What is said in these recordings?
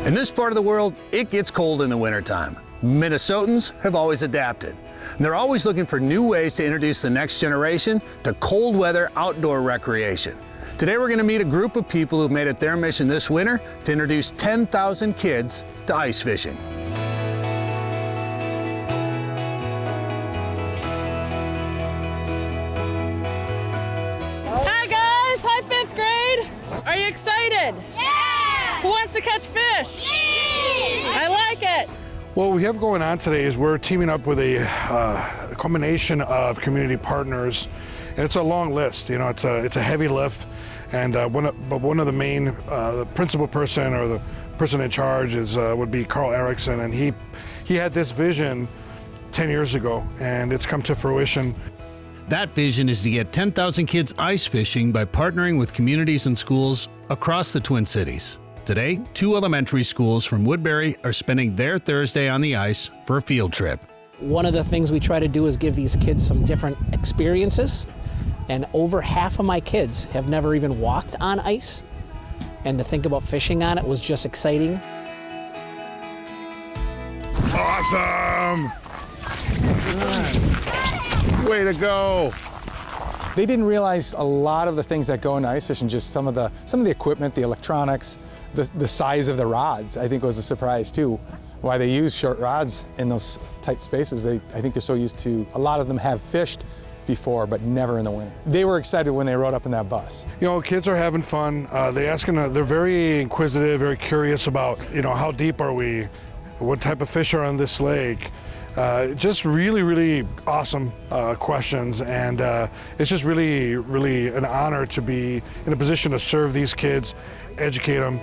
In this part of the world, it gets cold in the wintertime. Minnesotans have always adapted. And they're always looking for new ways to introduce the next generation to cold weather outdoor recreation. Today we're going to meet a group of people who've made it their mission this winter to introduce 10,000 kids to ice fishing. Hi guys, hi 5th grade. Are you excited? Yeah! Who wants to catch fish? Me! I like it. What we have going on today is we're teaming up with a combination of community partners, and it's a long list. You know, it's a heavy lift, and one of the main, the principal person or the person in charge would be Carl Erickson, and he had this vision 10 years ago, and it's come to fruition. That vision is to get 10,000 kids ice fishing by partnering with communities and schools across the Twin Cities. Today, 2 elementary schools from Woodbury are spending their Thursday on the ice for a field trip. One of the things we try to do is give these kids some different experiences, and over half of my kids have never even walked on ice, and to think about fishing on it was just exciting. Awesome! Way to go! They didn't realize a lot of the things that go into ice fishing, just some of the equipment, the electronics, the size of the rods, I think was a surprise too. Why they use short rods in those tight spaces. I think they're so used to, a lot of them have fished before, but never in the winter. They were excited when they rode up in that bus. You know, kids are having fun. They're very inquisitive, very curious about, you know, how deep are we? What type of fish are on this lake? Just really, really awesome questions, and it's just really, really an honor to be in a position to serve these kids, educate them.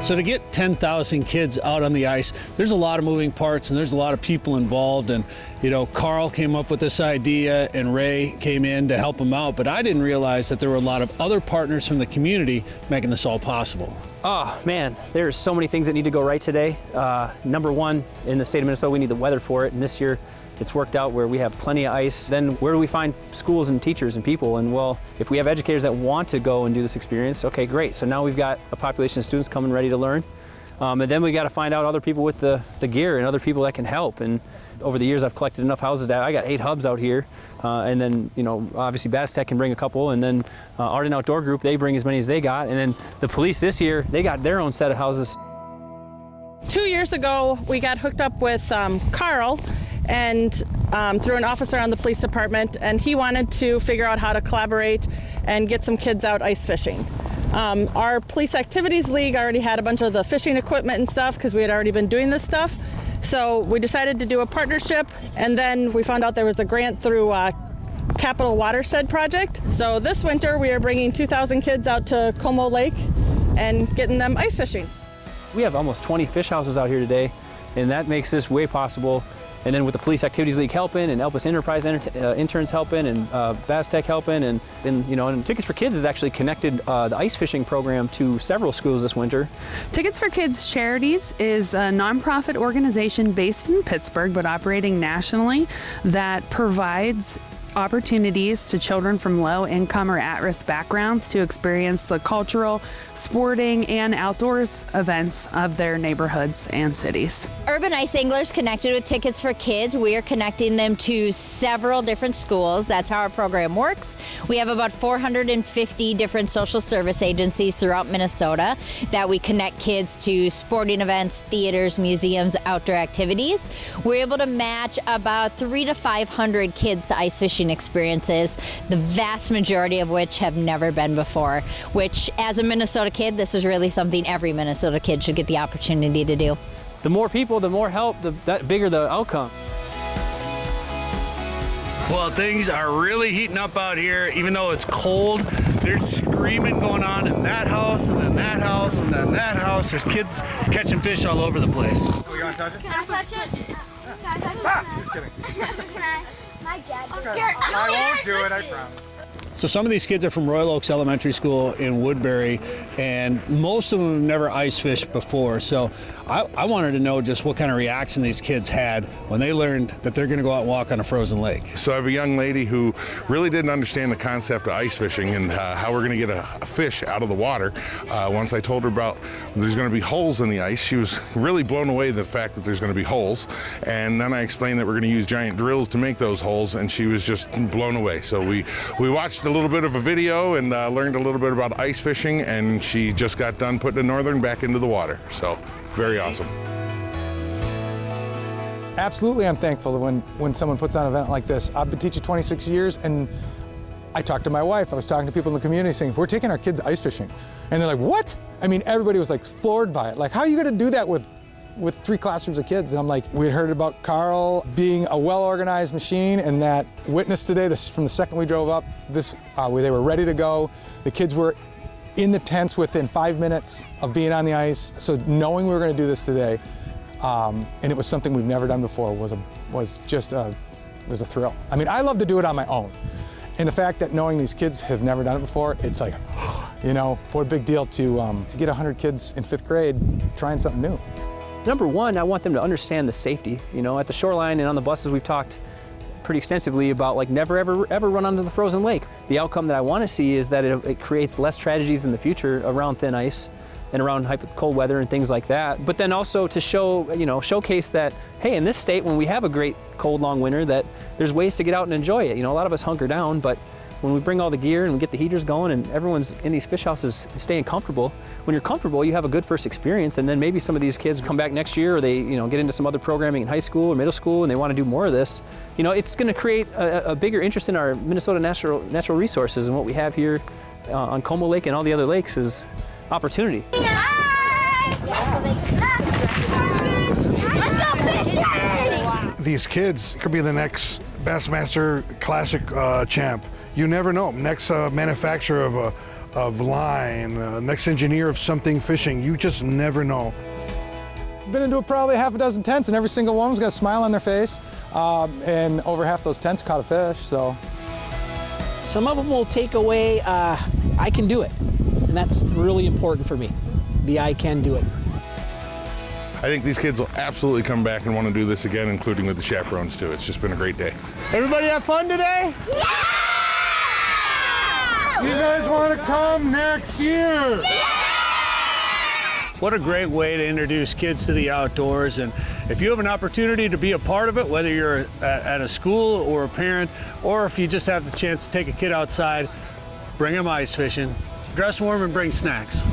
So to get 10,000 kids out on the ice, there's a lot of moving parts and there's a lot of people involved. And, you know, Carl came up with this idea and Ray came in to help him out. But I didn't realize that there were a lot of other partners from the community making this all possible. Oh man, there's so many things that need to go right today. Number one, in the state of Minnesota, we need the weather for it. And this year, it's worked out where we have plenty of ice. Then where do we find schools and teachers and people? And well, if we have educators that want to go and do this experience, okay, great. So now we've got a population of students coming ready to learn. And then we got to find out other people with the gear and other people that can help. And over the years, I've collected enough houses that I got 8 hubs out here. And then, you know, obviously Bass Tech can bring a couple. And then Art and Outdoor Group, they bring as many as they got. And then the police this year, they got their own set of houses. 2 years ago, we got hooked up with Carl and through an officer on the police department, and he wanted to figure out how to collaborate and get some kids out ice fishing. Our Police Activities League already had a bunch of the fishing equipment and stuff because we had already been doing this stuff. So we decided to do a partnership, and then we found out there was a grant through Capital Watershed Project. So this winter we are bringing 2,000 kids out to Como Lake and getting them ice fishing. We have almost 20 fish houses out here today, and that makes this way possible. And then with the Police Activities League helping, and Elpis Enterprise interns helping, and Bass Tech helping, and you know, and Tickets for Kids has actually connected the ice fishing program to several schools this winter. Tickets for Kids Charities is a nonprofit organization based in Pittsburgh but operating nationally that provides opportunities to children from low income or at-risk backgrounds to experience the cultural, sporting, and outdoors events of their neighborhoods and cities. Urban Ice Anglers connected with Tickets for Kids. We are connecting them to several different schools. That's how our program works. We have about 450 different social service agencies throughout Minnesota that we connect kids to sporting events, theaters, museums, outdoor activities. We're able to match about 300 to 500 kids to ice fishing experiences, the vast majority of which have never been before, which as a Minnesota kid, this is really something every Minnesota kid should get the opportunity to do. The more people, the more help, that bigger the outcome. Well, things are really heating up out here. Even though it's cold, there's screaming going on in that house, and then that house, and then that house. There's kids catching fish all over the place. We gonna touch it? Can I touch it? Can I touch it? Ah, just kidding. Can I? My dad. I'm scared. I won't do it, I promise. So some of these kids are from Royal Oaks Elementary School in Woodbury, and most of them have never ice fished before. So I wanted to know just what kind of reaction these kids had when they learned that they're going to go out and walk on a frozen lake. So I have a young lady who really didn't understand the concept of ice fishing and how we're going to get a fish out of the water. Once I told her about there's going to be holes in the ice, she was really blown away at the fact that there's going to be holes. And then I explained that we're going to use giant drills to make those holes, and she was just blown away. So we watched a little bit of a video and learned a little bit about ice fishing, and she just got done putting a Northern back into the water. So very awesome. Absolutely, I'm thankful when someone puts on an event like this. I've been teaching 26 years, and I talked to my wife. I was talking to people in the community saying, we're taking our kids ice fishing. And they're like, what? I mean, everybody was like floored by it. Like, how are you going to do that with 3 classrooms of kids? And I'm like, we had heard about Carl being a well-organized machine, and that witness today, from the second we drove up, they were ready to go. The kids were in the tents within 5 minutes of being on the ice. So knowing we were going to do this today, and it was something we've never done before, was a thrill. I mean, I love to do it on my own. And the fact that knowing these kids have never done it before, it's like, you know, what a big deal to get 100 kids in 5th grade trying something new. Number one, I want them to understand the safety. You know, at the shoreline and on the buses, we've talked pretty extensively about like never ever run onto the frozen lake. The outcome that I want to see is that it creates less tragedies in the future around thin ice and around cold weather and things like that. But then also to showcase that, hey, in this state, when we have a great cold long winter, that there's ways to get out and enjoy it. You know, a lot of us hunker down, but when we bring all the gear and we get the heaters going and everyone's in these fish houses staying comfortable, when you're comfortable, you have a good first experience, and then maybe some of these kids come back next year, or they get into some other programming in high school or middle school and they want to do more of this. You know, it's going to create a bigger interest in our Minnesota natural resources, and what we have here on Como Lake and all the other lakes is opportunity. These kids could be the next Bassmaster Classic champ. You never know. Next manufacturer of line, next engineer of something fishing. You just never know. Been into probably half a dozen tents, and every single one's got a smile on their face. And over half those tents caught a fish, so. Some of them will take away, I can do it. And that's really important for me. The I can do it. I think these kids will absolutely come back and want to do this again, including with the chaperones too. It's just been a great day. Everybody have fun today? Yeah! You guys want to come next year? Yeah! What a great way to introduce kids to the outdoors. And if you have an opportunity to be a part of it, whether you're at a school or a parent, or if you just have the chance to take a kid outside, bring them ice fishing, dress warm and bring snacks.